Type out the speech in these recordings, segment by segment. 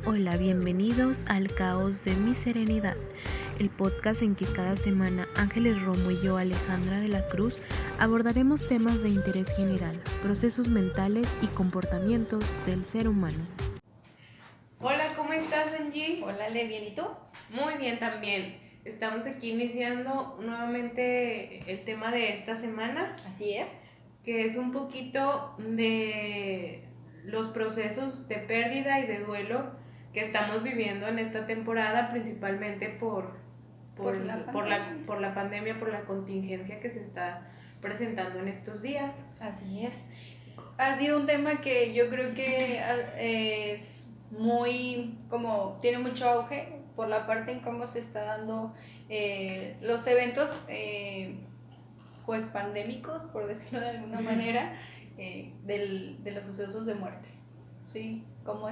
Hola, bienvenidos al Caos de mi Serenidad, el podcast en que cada semana Ángeles Romo y yo, Alejandra de la Cruz, abordaremos temas de interés general, procesos mentales y comportamientos del ser humano. Hola, ¿cómo estás, Angie? Hola, Le, ¿bien y tú? Muy bien también. Estamos aquí iniciando nuevamente el tema de esta semana, Así es. que es un poquito de los procesos de pérdida y de duelo que estamos viviendo en esta temporada, principalmente por la pandemia, por la contingencia que se está presentando en estos días. Así es. Ha sido un tema que yo creo que es muy, como tiene mucho auge por la parte en cómo se está dando los eventos pues pandémicos, por decirlo de alguna manera, de los sucesos de muerte. ¿Sí? Cómo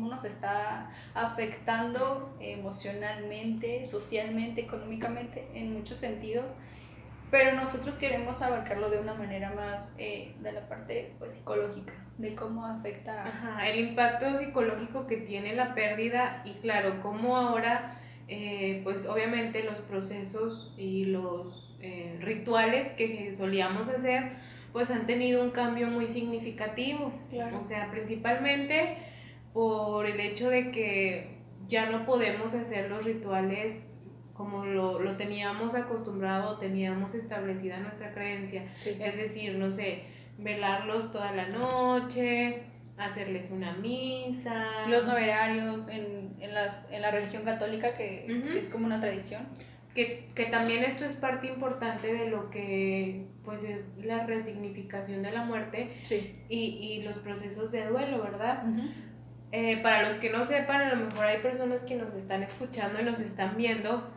nos está afectando emocionalmente, socialmente, económicamente, en muchos sentidos, pero nosotros queremos abarcarlo de una manera más de la parte pues, psicológica, de cómo afecta. Ajá, el impacto psicológico que tiene la pérdida y claro, cómo ahora, pues obviamente los procesos y los rituales que solíamos hacer, pues han tenido un cambio muy significativo. Claro. O sea, principalmente por el hecho de que ya no podemos hacer los rituales como lo teníamos acostumbrado, teníamos establecida nuestra creencia. Sí. Es decir, no sé, velarlos toda la noche, hacerles una misa. Los novenarios en la religión católica, que es como una tradición. Que también esto es parte importante de lo que pues es la resignificación de la muerte. Sí. y los procesos de duelo, ¿verdad? Uh-huh. Para los que no sepan, a lo mejor hay personas que nos están escuchando y nos están viendo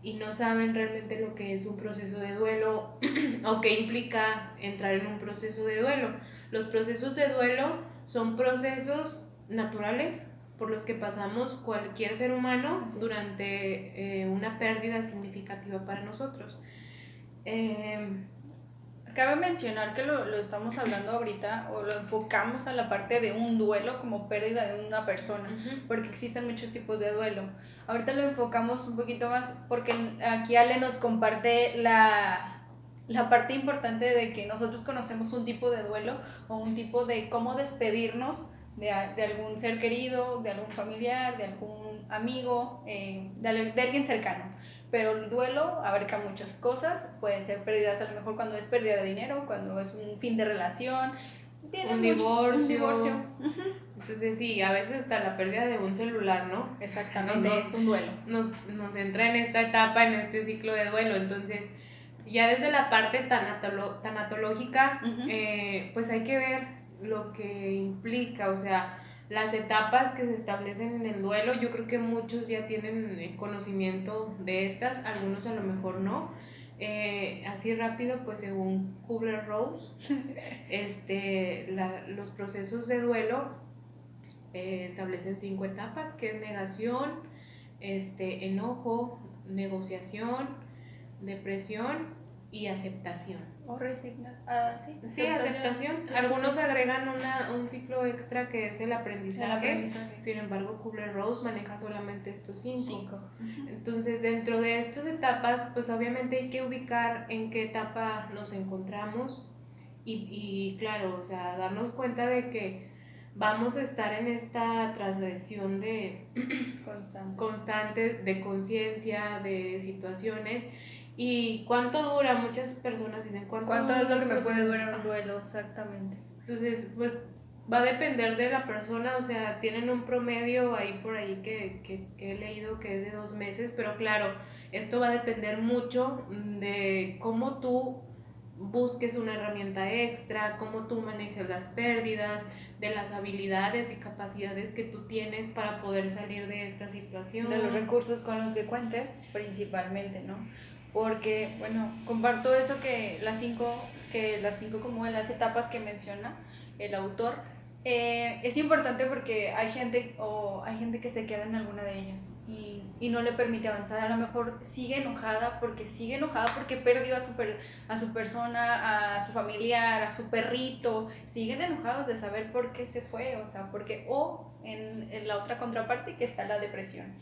y no saben realmente lo que es un proceso de duelo o qué implica entrar en un proceso de duelo. Los procesos de duelo son procesos naturales por los que pasamos cualquier ser humano durante una pérdida significativa para nosotros. Cabe mencionar que lo estamos hablando ahorita o lo enfocamos a la parte de un duelo como pérdida de una persona, porque existen muchos tipos de duelo. Ahorita lo enfocamos un poquito más porque aquí Ale nos comparte la parte importante de que nosotros conocemos un tipo de duelo o un tipo de cómo despedirnos de algún ser querido, de algún familiar, de algún amigo, de alguien cercano. Pero el duelo abarca muchas cosas, pueden ser pérdidas a lo mejor cuando es pérdida de dinero, cuando es un fin de relación, un divorcio. Un divorcio. Entonces sí, a veces hasta la pérdida de un celular, ¿no? Exactamente, es un duelo. Nos entra en esta etapa, en este ciclo de duelo. Entonces ya desde la parte tanatológica, pues hay que ver lo que implica, o sea, las etapas que se establecen en el duelo. Yo creo que muchos ya tienen conocimiento de estas, algunos a lo mejor no. Así rápido, pues según Kubler-Ross, los procesos de duelo establecen 5 etapas, que es negación, enojo, negociación, depresión y aceptación. O resignación. Sí, aceptación. Algunos agregan un ciclo extra que es el aprendizaje. Sin embargo, Kubler-Ross maneja solamente estos 5. Entonces, dentro de estas etapas, pues obviamente hay que ubicar en qué etapa nos encontramos y claro, o sea, darnos cuenta de que vamos a estar en esta transgresión de constante de conciencia, de situaciones. ¿Y cuánto dura? Muchas personas dicen, ¿cuánto es lo que me puede durar un duelo? Exactamente. Entonces, pues va a depender de la persona, o sea, tienen un promedio ahí por ahí que he leído que es de 2 meses, pero claro, esto va a depender mucho de cómo tú busques una herramienta extra, cómo tú manejes las pérdidas, de las habilidades y capacidades que tú tienes para poder salir de esta situación. De los recursos con los que cuentes, principalmente, ¿no? Porque, bueno, comparto eso que las cinco como las etapas que menciona el autor, Es importante porque hay gente que se queda en alguna de ellas y no le permite avanzar. A lo mejor sigue enojada porque perdió a su persona, a su familiar, a su perrito. Siguen enojados de saber por qué se fue, o sea, en la otra contraparte que está la depresión,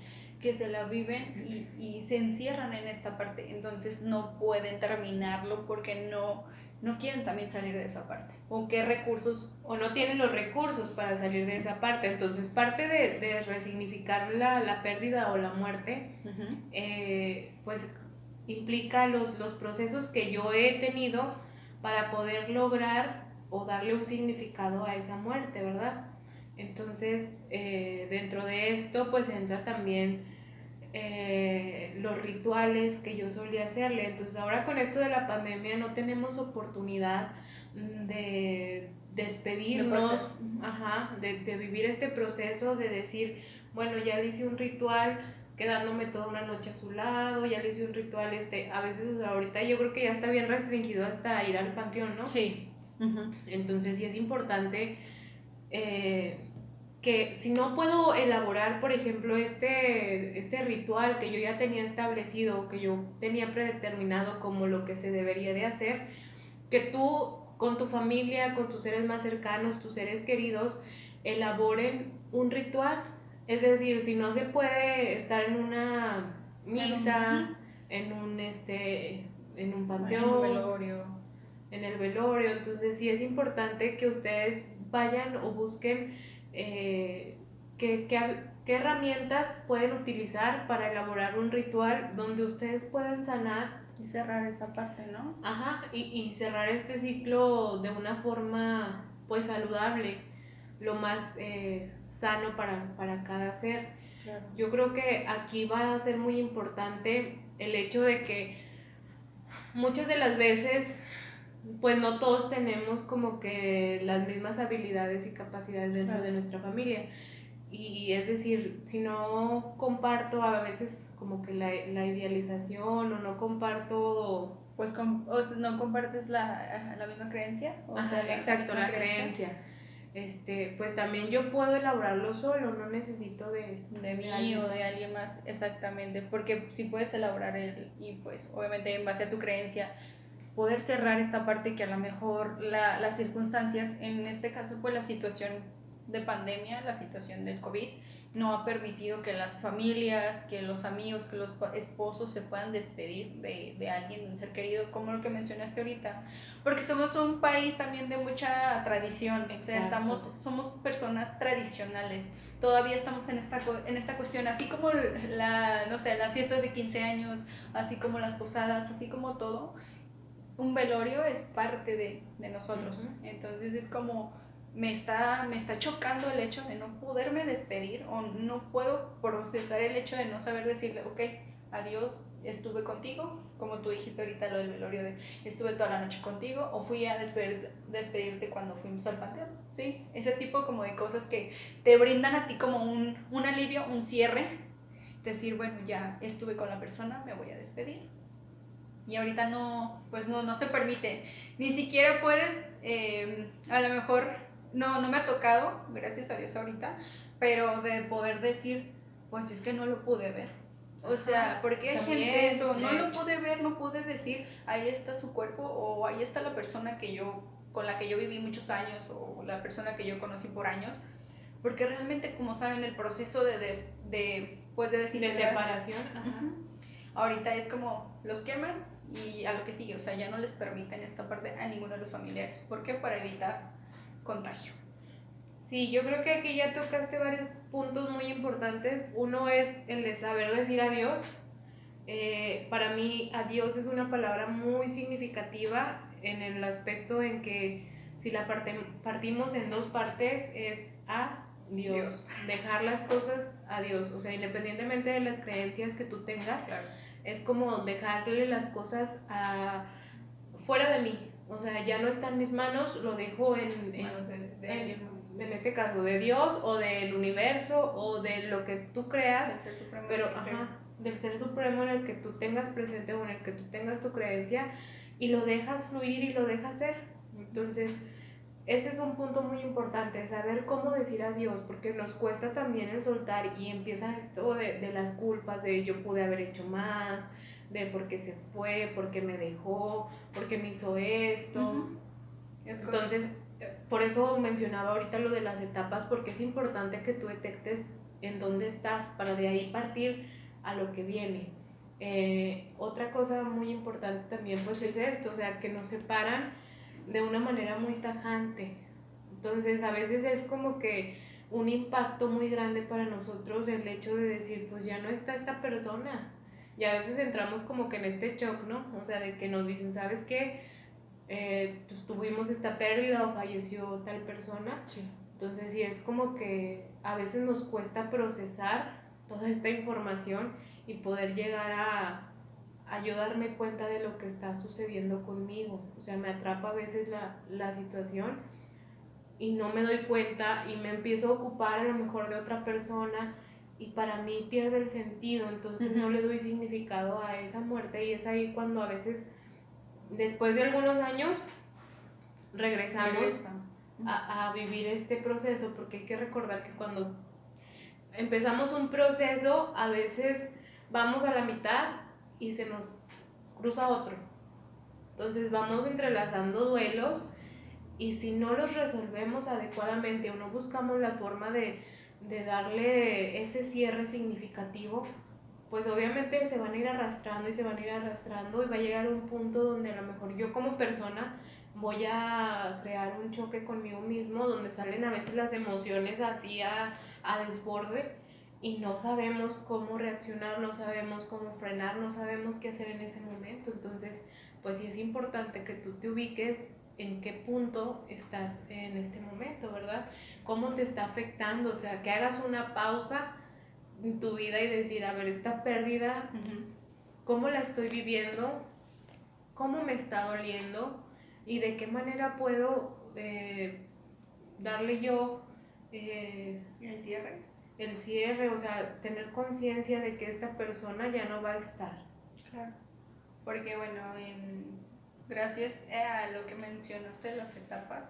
que se la viven y se encierran en esta parte, entonces no pueden terminarlo porque no quieren también salir de esa parte. ¿O qué recursos? O no tienen los recursos para salir de esa parte. Entonces, parte de resignificar la pérdida o la muerte, pues implica los procesos que yo he tenido para poder lograr o darle un significado a esa muerte, ¿verdad? Entonces, dentro de esto, pues entra también los rituales que yo solía hacerle. Entonces ahora con esto de la pandemia no tenemos oportunidad de despedirnos, de vivir este proceso, de decir, bueno, ya le hice un ritual quedándome toda una noche a su lado, ya le hice un ritual, a veces ahorita yo creo que ya está bien restringido hasta ir al panteón, ¿no? Sí. Entonces sí es importante que si no puedo elaborar, por ejemplo, este ritual que yo ya tenía establecido, que yo tenía predeterminado como lo que se debería de hacer, que tú con tu familia, con tus seres más cercanos, tus seres queridos, elaboren un ritual. Es decir, si no se puede estar en una misa, en un panteón, en el velorio, entonces sí es importante que ustedes vayan o busquen qué herramientas pueden utilizar para elaborar un ritual donde ustedes puedan sanar y cerrar esa parte, ¿no? Y cerrar este ciclo de una forma pues saludable, lo más sano para cada ser. Claro. Yo creo que aquí va a ser muy importante el hecho de que muchas de las veces pues no todos tenemos como que las mismas habilidades y capacidades dentro de nuestra familia. Y es decir, si no comparto a veces como que la idealización o no comparto... Pues no compartes la misma creencia. Exacto, la creencia. Pues también yo puedo elaborarlo solo, no necesito de mí o de alguien más, exactamente, porque si puedes elaborar y pues obviamente en base a tu creencia poder cerrar esta parte que a lo mejor las circunstancias, en este caso pues la situación de pandemia, la situación del COVID, no ha permitido que las familias, que los amigos, que los esposos se puedan despedir de alguien, de un ser querido, como lo que mencionaste ahorita, porque somos un país también de mucha tradición. O sea, somos personas tradicionales, todavía estamos en esta cuestión, así como las fiestas de 15 años, así como las posadas, así como todo, un velorio es parte de nosotros. Entonces es como me está chocando el hecho de no poderme despedir, o no puedo procesar el hecho de no saber decirle, ok, adiós, estuve contigo, como tú dijiste ahorita lo del velorio, de estuve toda la noche contigo, o fui a despedirte cuando fuimos al panteón, ¿sí? Ese tipo como de cosas que te brindan a ti como un alivio, un cierre, decir, bueno, ya estuve con la persona, me voy a despedir. Y ahorita no se permite, ni siquiera puedes, a lo mejor no me ha tocado, gracias a Dios ahorita, pero de poder decir, pues es que no lo pude ver. O sea, porque hay gente eso, no lo pude ver, no pude decir, ahí está su cuerpo, o ahí está la persona con la que yo viví muchos años, o la persona que yo conocí por años, porque realmente, como saben, el proceso de separación, ahorita es como los queman y a lo que sigue, o sea, ya no les permiten esta parte a ninguno de los familiares. ¿Por qué? Para evitar contagio. Sí, yo creo que aquí ya tocaste varios puntos muy importantes. Uno es el de saber decir adiós. Para mí, adiós es una palabra muy significativa en el aspecto en que si la partimos en dos partes es adiós. Dejar las cosas a Dios. O sea, independientemente de las creencias que tú tengas, claro, es como dejarle las cosas fuera de mí. O sea, ya no está en mis manos, lo dejo en este caso de Dios o del universo o de lo que tú creas, del ser supremo, pero del ser supremo en el que tú tengas presente o en el que tú tengas tu creencia, y lo dejas fluir y lo dejas ser. Entonces, ese es un punto muy importante, saber cómo decir adiós, porque nos cuesta también el soltar y empieza esto de las culpas, de yo pude haber hecho más, de por qué se fue, por qué me dejó, por qué me hizo esto. Entonces, por eso mencionaba ahorita lo de las etapas, porque es importante que tú detectes en dónde estás para de ahí partir a lo que viene. Otra cosa muy importante también pues es esto, o sea, que nos separan de una manera muy tajante. Entonces a veces es como que un impacto muy grande para nosotros el hecho de decir, pues ya no está esta persona. Y a veces entramos como que en este shock, ¿no? O sea, de que nos dicen, ¿sabes qué? Pues tuvimos esta pérdida o falleció tal persona. Sí. Entonces sí es como que a veces nos cuesta procesar toda esta información y poder llegar a yo darme cuenta de lo que está sucediendo conmigo. O sea, me atrapa a veces la situación y no me doy cuenta y me empiezo a ocupar a lo mejor de otra persona y para mí pierde el sentido, entonces no le doy significado a esa muerte y es ahí cuando a veces, después de algunos años, regresamos a vivir este proceso, porque hay que recordar que cuando empezamos un proceso, a veces vamos a la mitad y se nos cruza otro. Entonces vamos entrelazando duelos y si no los resolvemos adecuadamente o no buscamos la forma de darle ese cierre significativo, pues obviamente se van a ir arrastrando y se van a ir arrastrando y va a llegar un punto donde a lo mejor yo como persona voy a crear un choque conmigo mismo, donde salen a veces las emociones así a desborde y no sabemos cómo reaccionar, no sabemos cómo frenar, no sabemos qué hacer en ese momento. Entonces, pues sí es importante que tú te ubiques en qué punto estás en este momento, ¿verdad? Cómo te está afectando, o sea, que hagas una pausa en tu vida y decir, a ver, esta pérdida, ¿cómo la estoy viviendo? ¿Cómo me está doliendo? ¿Y de qué manera puedo darle yo el cierre? El cierre, o sea, tener conciencia de que esta persona ya no va a estar. Claro, porque bueno, gracias a lo que mencionaste de las etapas,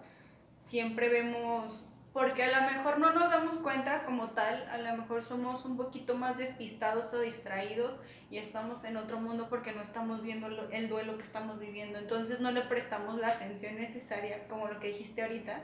siempre vemos, porque a lo mejor no nos damos cuenta como tal, a lo mejor somos un poquito más despistados o distraídos y estamos en otro mundo porque no estamos viendo el duelo que estamos viviendo, entonces no le prestamos la atención necesaria, como lo que dijiste ahorita.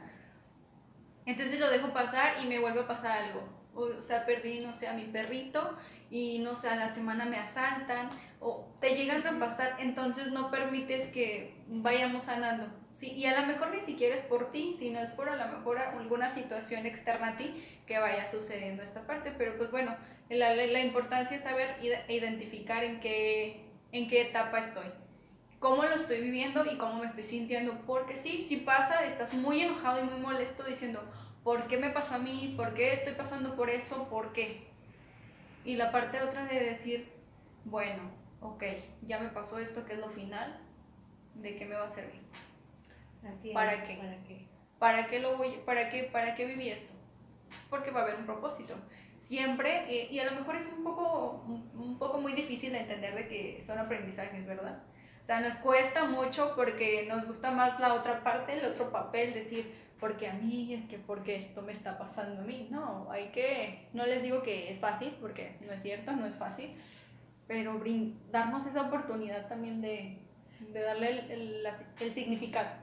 Entonces lo dejo pasar y me vuelve a pasar algo. O sea, perdí, no sé, a mi perrito y no sé, a la semana me asaltan o te llegan a pasar, entonces no permites que vayamos sanando. Sí, y a lo mejor ni siquiera es por ti, sino es por a lo mejor alguna situación externa a ti que vaya sucediendo esta parte. Pero pues bueno, la importancia es saber identificar en qué etapa estoy, cómo lo estoy viviendo y cómo me estoy sintiendo, porque sí pasa, estás muy enojado y muy molesto diciendo, ¿por qué me pasó a mí? ¿Por qué estoy pasando por esto? ¿Por qué? Y la parte otra de decir, bueno, ok, ya me pasó esto, que es lo final, ¿de qué me va a servir? Así es. ¿Para qué? ¿Para qué viví esto? Porque va a haber un propósito. Siempre, y a lo mejor es un poco muy difícil de entender de que son aprendizajes, ¿verdad? O sea, nos cuesta mucho porque nos gusta más la otra parte, el otro papel, decir, porque a mí es que porque esto me está pasando a mí. No, no les digo que es fácil, porque no es cierto, no es fácil, pero darnos esa oportunidad también de darle el significado.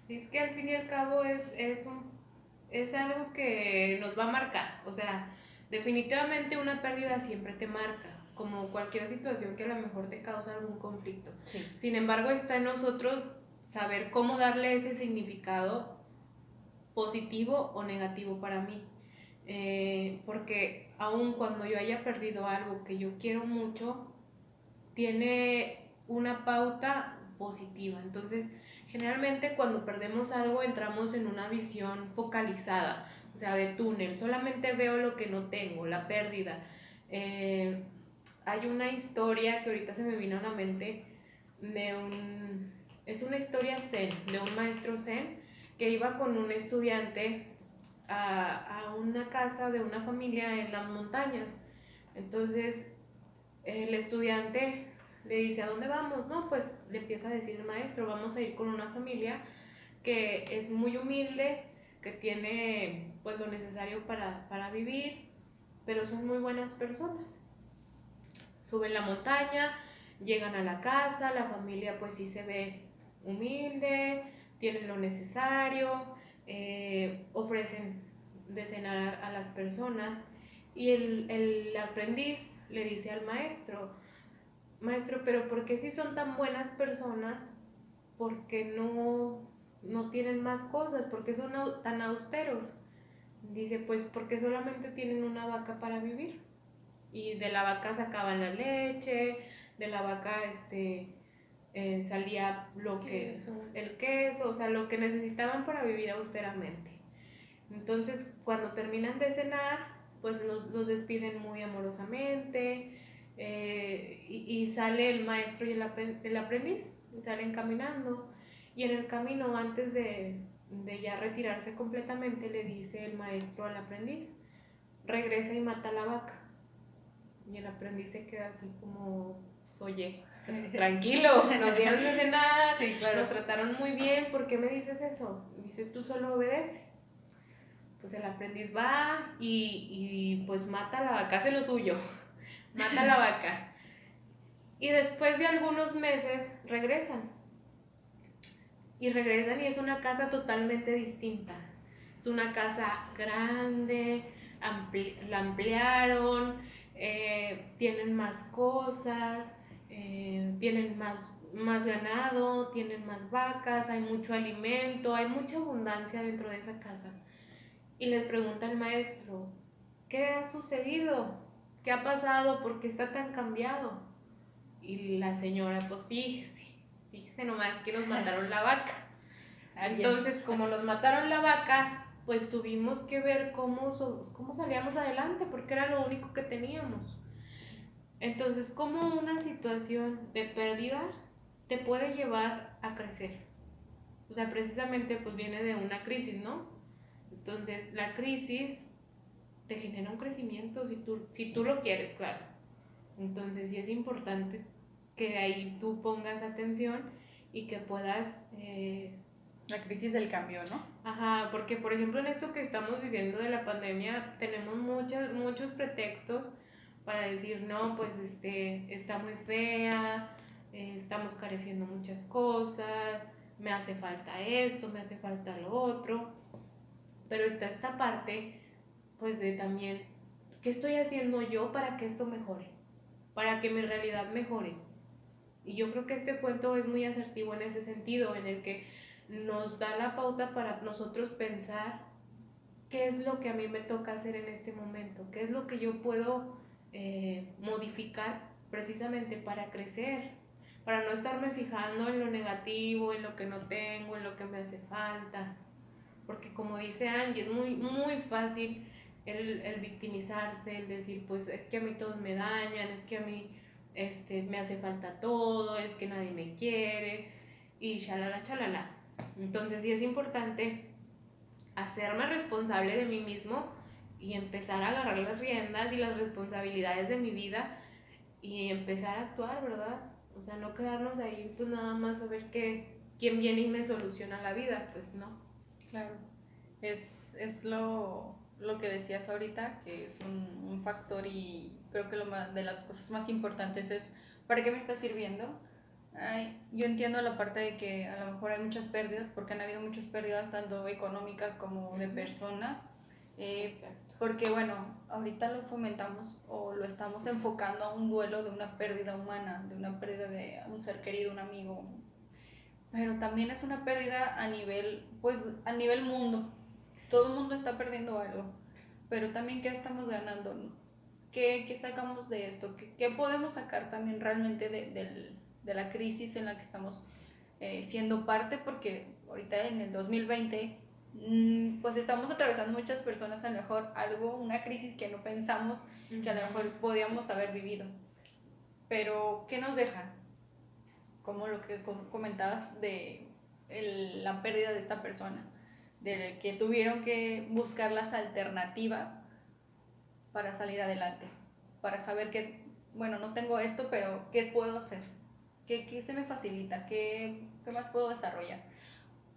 Es que al fin y al cabo es algo que nos va a marcar, o sea, definitivamente una pérdida siempre te marca, como cualquier situación que a lo mejor te causa algún conflicto. Sí. Sin embargo, está en nosotros saber cómo darle ese significado positivo o negativo para mí. Porque aun cuando yo haya perdido algo que yo quiero mucho, tiene una pauta positiva. Entonces, generalmente cuando perdemos algo entramos en una visión focalizada, o sea, de túnel, solamente veo lo que no tengo, la pérdida. Hay una historia que ahorita se me vino a la mente es una historia zen, de un maestro zen que iba con un estudiante a una casa de una familia en las montañas. Entonces el estudiante le dice, ¿a dónde vamos? No, pues le empieza a decir el maestro, vamos a ir con una familia que es muy humilde, que tiene pues lo necesario para vivir, pero son muy buenas personas. Suben la montaña, llegan a la casa, la familia pues sí se ve humilde, tienen lo necesario, ofrecen de cenar a las personas, y el aprendiz le dice al maestro, maestro, pero ¿por qué si son tan buenas personas, por qué no tienen más cosas? ¿Por qué son tan austeros? Dice, pues porque solamente tienen una vaca para vivir, y de la vaca sacaban la leche, de la vaca salía el queso, o sea, lo que necesitaban para vivir austeramente. Entonces, cuando terminan de cenar, pues los despiden muy amorosamente, y sale el maestro y el aprendiz, y salen caminando, y en el camino, antes de ya retirarse completamente, le dice el maestro al aprendiz, regresa y mata a la vaca. Y el aprendiz se queda así como, oye, tranquilo, nos dieron de cenar, sí, claro, nos trataron muy bien, ¿por qué me dices eso? Dice, tú solo obedece. Pues el aprendiz va y pues mata a la vaca, hace lo suyo, mata a la vaca. Y después de algunos meses regresan. Y regresan y es una casa totalmente distinta. Es una casa grande, la ampliaron, tienen más cosas, tienen más ganado, tienen más vacas, hay mucho alimento, hay mucha abundancia dentro de esa casa. Y les pregunta al maestro, ¿qué ha sucedido? ¿Qué ha pasado? ¿Por qué está tan cambiado? Y la señora, pues fíjese nomás que nos mataron la vaca. Entonces, como nos mataron la vaca, pues tuvimos que ver cómo salíamos adelante, porque era lo único que teníamos. Entonces, cómo una situación de pérdida te puede llevar a crecer. O sea, precisamente pues viene de una crisis, ¿no? Entonces, la crisis te genera un crecimiento si tú lo quieres, claro. Entonces, sí es importante que ahí tú pongas atención y que puedas... la crisis del cambio, ¿no? Ajá, porque por ejemplo en esto que estamos viviendo de la pandemia tenemos muchos pretextos para decir, no, pues está muy fea, estamos careciendo muchas cosas, me hace falta esto, me hace falta lo otro, pero está esta parte pues de también, ¿qué estoy haciendo yo para que esto mejore? Para que mi realidad mejore. Y yo creo que este cuento es muy asertivo en ese sentido, en el que nos da la pauta para nosotros pensar qué es lo que a mí me toca hacer en este momento, qué es lo que yo puedo modificar precisamente para crecer, para no estarme fijando en lo negativo, en lo que no tengo, en lo que me hace falta. Porque como dice Angie, es muy fácil el victimizarse, el decir, pues es que a mí todos me dañan, es que a mí me hace falta todo, es que nadie me quiere, y chalala. Entonces sí es importante hacerme responsable de mí mismo y empezar a agarrar las riendas y las responsabilidades de mi vida y empezar a actuar, ¿verdad? O sea, no quedarnos ahí pues nada más a ver quién viene y me soluciona la vida, pues no. Claro, es lo que decías ahorita, que es un factor, y creo que de las cosas más importantes es, ¿para qué me está sirviendo? Yo entiendo la parte de que a lo mejor hay muchas pérdidas, porque han habido muchas pérdidas tanto económicas como de personas, porque bueno, ahorita lo fomentamos o lo estamos enfocando a un duelo de una pérdida humana, de una pérdida de un ser querido, un amigo, pero también es una pérdida a nivel mundo. Todo el mundo está perdiendo algo, pero también ¿qué estamos ganando? ¿Qué sacamos de esto? ¿Qué podemos sacar también realmente de la crisis en la que estamos siendo parte? Porque ahorita en el 2020 pues estamos atravesando muchas personas a lo mejor una crisis que no pensamos que a lo mejor podíamos haber vivido. Pero ¿qué nos deja? Como lo que comentabas de la pérdida de esta persona, de que tuvieron que buscar las alternativas para salir adelante, para saber que, bueno, no tengo esto, pero ¿qué puedo hacer? ¿Qué se me facilita? ¿Qué más puedo desarrollar?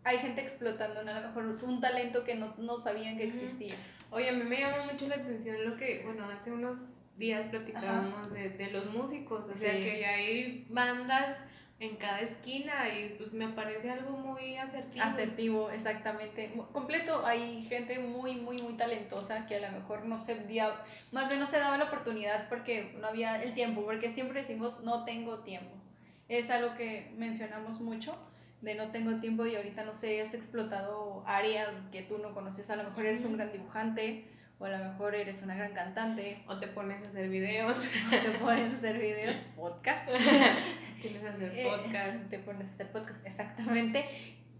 hay gente explotando, ¿no? A lo mejor es un talento que no sabían que existía. Oye, a mí me llama mucho la atención lo que, bueno, hace unos días platicábamos de los músicos, o sea, que ya hay bandas en cada esquina y pues me parece algo muy asertivo. Asertivo, exactamente. Completo, hay gente muy, muy, muy talentosa que a lo mejor no se más bien no se daba la oportunidad porque no había el tiempo, porque siempre decimos no tengo tiempo. Es algo que mencionamos mucho, de no tengo tiempo y ahorita no sé, has explotado áreas que tú no conoces, a lo mejor eres un gran dibujante o a lo mejor eres una gran cantante. O te pones a hacer videos. Te pones a hacer videos, podcast. Tienes a hacer podcast. Te pones a hacer podcast, exactamente.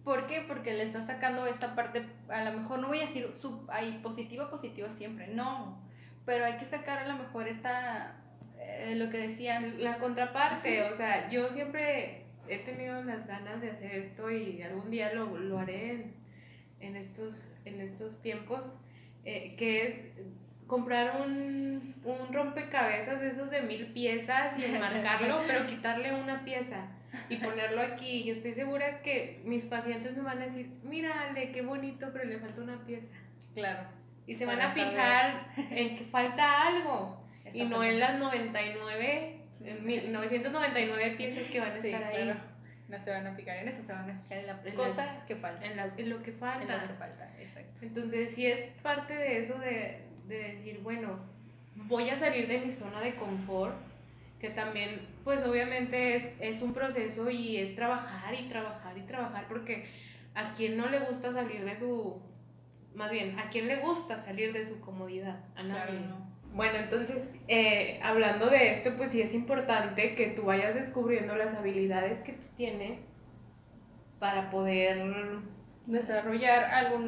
¿Por qué? Porque le estás sacando esta parte, a lo mejor no voy a decir hay positiva siempre, no. Pero hay que sacar a lo mejor lo que decían. La contraparte, o sea, yo siempre he tenido las ganas de hacer esto y algún día lo haré en estos tiempos, que es comprar un rompecabezas de esos de 1000 piezas y enmarcarlo, pero quitarle una pieza y ponerlo aquí. Y estoy segura que mis pacientes me van a decir, mira Ale, qué bonito, pero le falta una pieza. Claro. Y se van a fijar en que falta algo y no en las 999 piezas que van a estar ahí. Claro. No se van a fijar en eso, se van a fijar en la cosa que falta. En lo que falta. En lo que falta, exacto. Entonces, sí es parte de eso de decir, bueno, voy a salir de mi zona de confort, que también, pues obviamente es un proceso y es trabajar y trabajar y trabajar, porque a quien no le gusta salir de más bien, a quién le gusta salir de su comodidad, a nadie. Claro, no. Bueno, entonces, hablando de esto, pues sí es importante que tú vayas descubriendo las habilidades que tú tienes para poder desarrollar a lo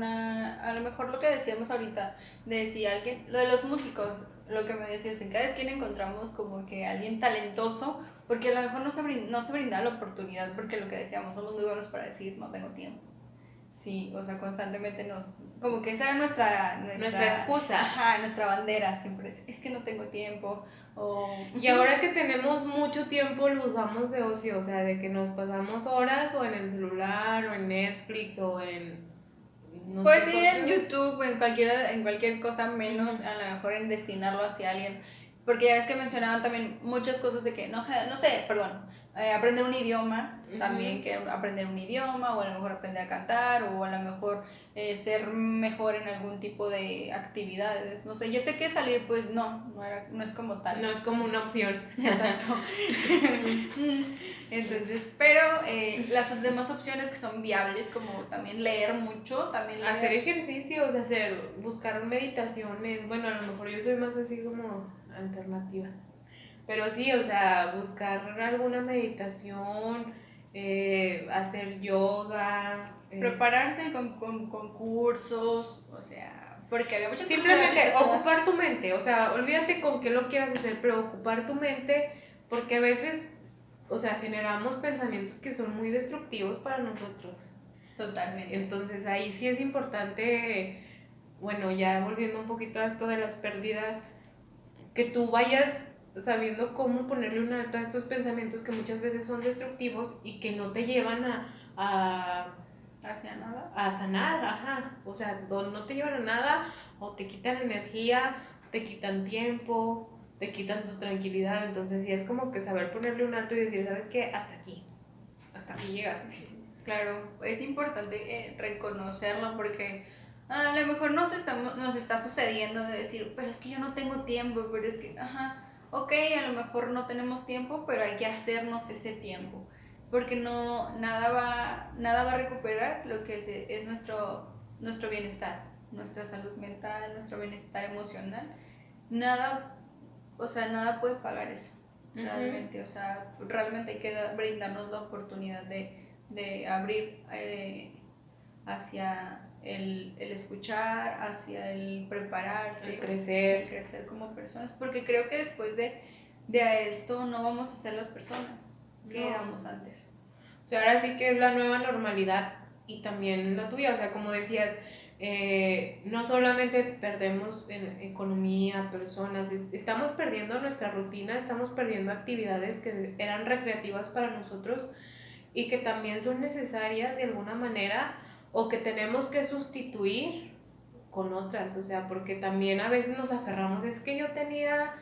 mejor lo que decíamos ahorita, de si alguien, lo de los músicos, lo que me decías, en cada esquina encontramos como que alguien talentoso, porque a lo mejor no se brinda la oportunidad, porque lo que decíamos, somos muy buenos para decir, no tengo tiempo. Sí, o sea, constantemente como que esa es nuestra excusa. Ajá, nuestra bandera siempre es que no tengo tiempo. Y ahora que tenemos mucho tiempo lo usamos de ocio, o sea, de que nos pasamos horas o en el celular o en Netflix o en... pues sí, en YouTube, en cualquier cosa, menos a lo mejor en destinarlo hacia alguien. Porque ya ves que mencionaban también muchas cosas de que, no sé, aprender un idioma, también que aprender un idioma, o a lo mejor aprender a cantar, o a lo mejor ser mejor en algún tipo de actividades, no sé, yo sé que salir pues no es como tal. No es como una opción. Exacto. Entonces, pero las demás opciones que son viables, como también leer mucho, hacer ejercicios, buscar meditaciones, bueno, a lo mejor yo soy más así como alternativa. Pero sí, o sea, buscar alguna meditación, hacer yoga. Prepararse con cursos, o sea, porque había muchas simplemente ocupar tu mente, o sea, olvídate con qué lo quieras hacer, pero ocupar tu mente, porque a veces, o sea, generamos pensamientos que son muy destructivos para nosotros. Totalmente. Entonces ahí sí es importante, bueno, ya volviendo un poquito a esto de las pérdidas, que tú vayas sabiendo cómo ponerle un alto a estos pensamientos que muchas veces son destructivos y que no te llevan hacia nada. A sanar, ajá. O sea, no te llevan a nada, o te quitan energía, te quitan tiempo, te quitan tu tranquilidad. Entonces sí es como que saber ponerle un alto y decir, ¿sabes qué? Hasta aquí llegaste. Claro, es importante reconocerlo porque a lo mejor nos está sucediendo de decir, pero es que yo no tengo tiempo, pero es que, ok, a lo mejor no tenemos tiempo, pero hay que hacernos ese tiempo, porque nada va a recuperar lo que es nuestro bienestar, nuestra salud mental, nuestro bienestar emocional. Nada puede pagar eso, realmente, o sea, realmente hay que brindarnos la oportunidad de abrir hacia el escuchar, hacia el prepararse, el crecer como personas, porque creo que después de esto no vamos a ser las personas que éramos antes. O sea, ahora sí que es la nueva normalidad y también la tuya, o sea, como decías, no solamente perdemos en economía, personas, estamos perdiendo nuestra rutina, estamos perdiendo actividades que eran recreativas para nosotros y que también son necesarias de alguna manera o que tenemos que sustituir con otras, o sea, porque también a veces nos aferramos, es que yo tenía,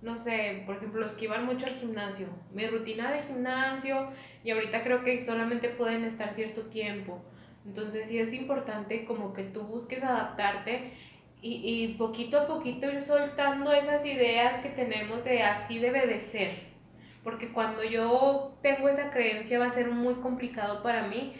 no sé, por ejemplo, los que iban mucho al gimnasio, mi rutina de gimnasio, y ahorita creo que solamente pueden estar cierto tiempo, entonces sí es importante como que tú busques adaptarte y poquito a poquito ir soltando esas ideas que tenemos de así debe de ser, porque cuando yo tengo esa creencia va a ser muy complicado para mí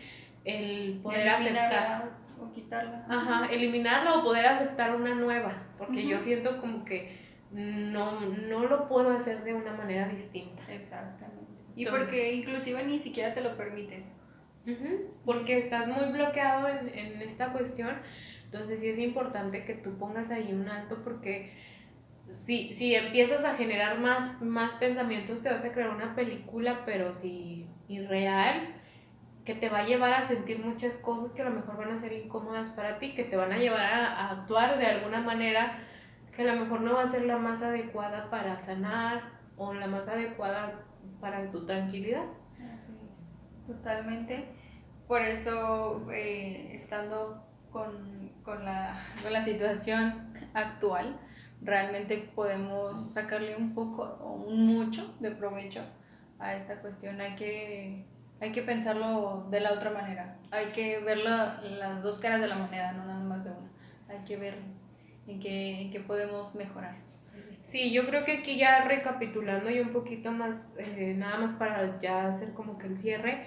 el poder aceptar o quitarla. Ajá, eliminarla o poder aceptar una nueva, porque yo siento como que no lo puedo hacer de una manera distinta. Exactamente. Y porque inclusive ni siquiera te lo permites. Porque estás muy bloqueado en esta cuestión, entonces sí es importante que tú pongas ahí un alto, porque si empiezas a generar más pensamientos te vas a crear una película, pero si irreal, que te va a llevar a sentir muchas cosas que a lo mejor van a ser incómodas para ti, que te van a llevar a actuar de alguna manera que a lo mejor no va a ser la más adecuada para sanar o la más adecuada para tu tranquilidad. Así es, totalmente. Por eso, estando con la situación actual, realmente podemos sacarle un poco o un mucho de provecho a esta cuestión. Hay que pensarlo de la otra manera. Hay que ver las dos caras de la moneda, no nada más de una. Hay que ver en qué podemos mejorar. Sí, yo creo que aquí ya recapitulando y un poquito más, nada más para ya hacer como que el cierre,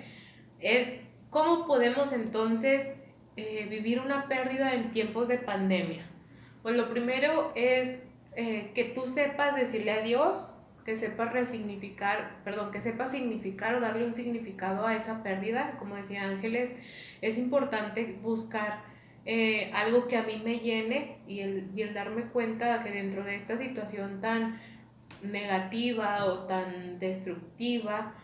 es cómo podemos entonces vivir una pérdida en tiempos de pandemia. Pues lo primero es que tú sepas decirle adiós, que sepas resignificar, perdón, que sepas significar o darle un significado a esa pérdida. Como decía Ángeles, es importante buscar algo que a mí me llene y el darme cuenta que dentro de esta situación tan negativa o tan destructiva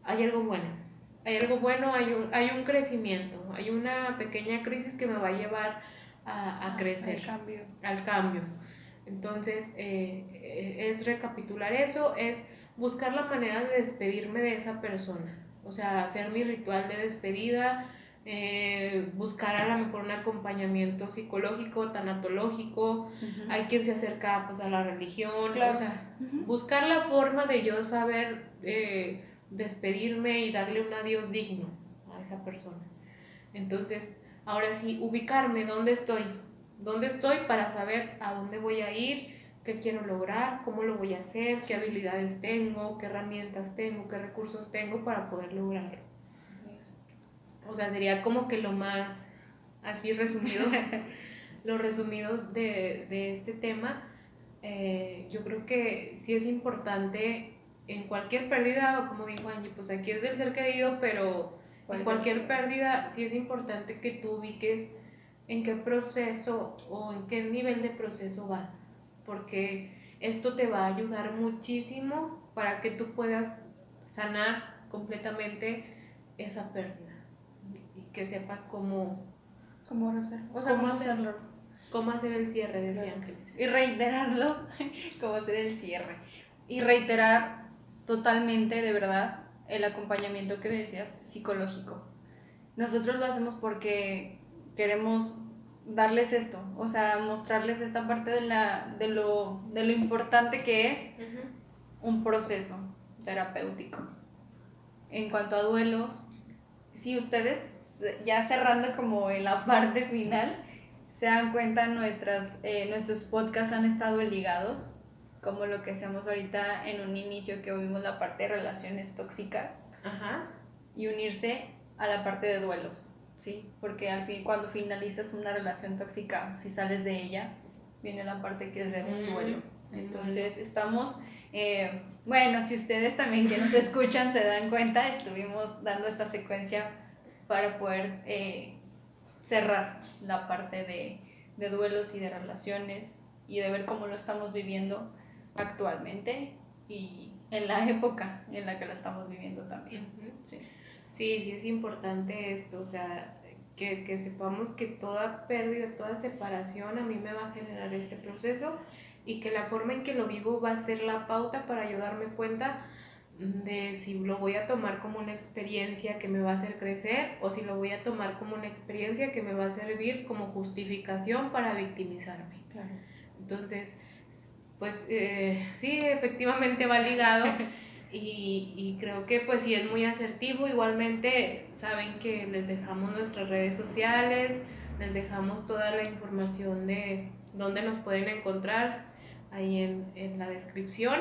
hay algo bueno. Hay algo bueno, hay un crecimiento, hay una pequeña crisis que me va a llevar a crecer, al cambio. Entonces, es recapitular eso, es buscar la manera de despedirme de esa persona, o sea, hacer mi ritual de despedida, buscar a lo mejor un acompañamiento psicológico, tanatológico, hay quien se acerca pues a la religión, claro. O sea, buscar la forma de yo saber despedirme y darle un adiós digno a esa persona. Entonces, ahora sí, ubicarme, ¿dónde estoy para saber a dónde voy a ir, qué quiero lograr, cómo lo voy a hacer, qué habilidades tengo, qué herramientas tengo, qué recursos tengo para poder lograrlo? O sea, sería como que lo más así resumido, lo resumido de este tema. Yo creo que sí es importante en cualquier pérdida, o como dijo Angie, pues aquí es del ser querido, pero en cualquier pérdida sí es importante que tú ubiques en qué proceso o en qué nivel de proceso vas, porque esto te va a ayudar muchísimo para que tú puedas sanar completamente esa pérdida y que sepas cómo hacerlo. Cómo hacer el cierre, decía Ángeles. Y reiterarlo, cómo hacer el cierre. Y reiterar totalmente, de verdad, el acompañamiento que decías, psicológico. Nosotros lo hacemos porque queremos darles esto, o sea, mostrarles esta parte de lo importante que es un proceso terapéutico. En cuanto a duelos, si ustedes, ya cerrando como en la parte final, se dan cuenta, nuestros podcasts han estado ligados, como lo que hacemos ahorita en un inicio, que vimos la parte de relaciones tóxicas. Y unirse a la parte de duelos, ¿sí? Porque al fin, cuando finalizas una relación tóxica, si sales de ella, viene la parte que es de un duelo. Entonces estamos, bueno, si ustedes también que nos escuchan se dan cuenta, estuvimos dando esta secuencia para poder cerrar la parte de duelos y de relaciones y de ver cómo lo estamos viviendo actualmente y en la época en la que la estamos viviendo también. Sí, es importante esto, o sea, que sepamos que toda pérdida, toda separación a mí me va a generar este proceso y que la forma en que lo vivo va a ser la pauta para yo darme cuenta de si lo voy a tomar como una experiencia que me va a hacer crecer o si lo voy a tomar como una experiencia que me va a servir como justificación para victimizarme. Claro. Entonces, pues sí, efectivamente va ligado y creo que pues sí es muy asertivo. Igualmente saben que les dejamos nuestras redes sociales, les dejamos toda la información de dónde nos pueden encontrar ahí en la descripción.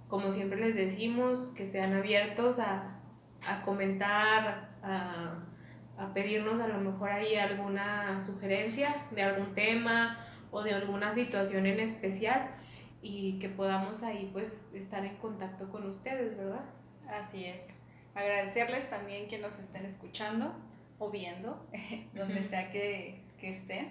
Como siempre les decimos, que sean abiertos a comentar, a pedirnos a lo mejor ahí alguna sugerencia de algún tema o de alguna situación en especial y que podamos ahí pues estar en contacto con ustedes, ¿verdad? Así es. Agradecerles también que nos estén escuchando o viendo, donde sea que estén.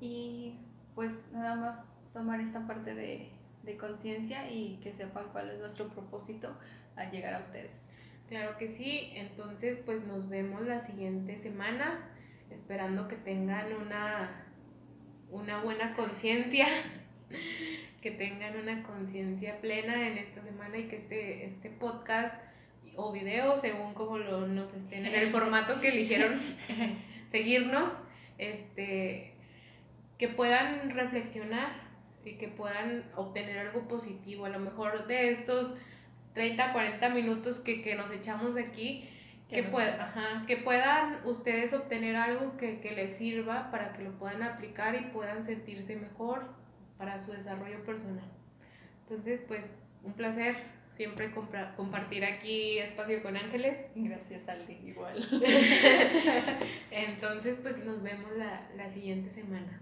Y pues nada más tomar esta parte de conciencia y que sepan cuál es nuestro propósito al llegar a ustedes. Claro que sí, entonces pues nos vemos la siguiente semana, esperando que tengan una buena conciencia, que tengan una conciencia plena en esta semana y que este podcast o video, según como nos estén, en el formato que eligieron seguirnos, que puedan reflexionar y que puedan obtener algo positivo, a lo mejor de estos 30, 40 minutos que nos echamos aquí, que puedan ustedes obtener algo que les sirva para que lo puedan aplicar y puedan sentirse mejor para su desarrollo personal. Entonces, pues, un placer siempre compartir aquí espacio con Ángeles. Gracias, Aldi, igual. Entonces, pues, nos vemos la siguiente semana.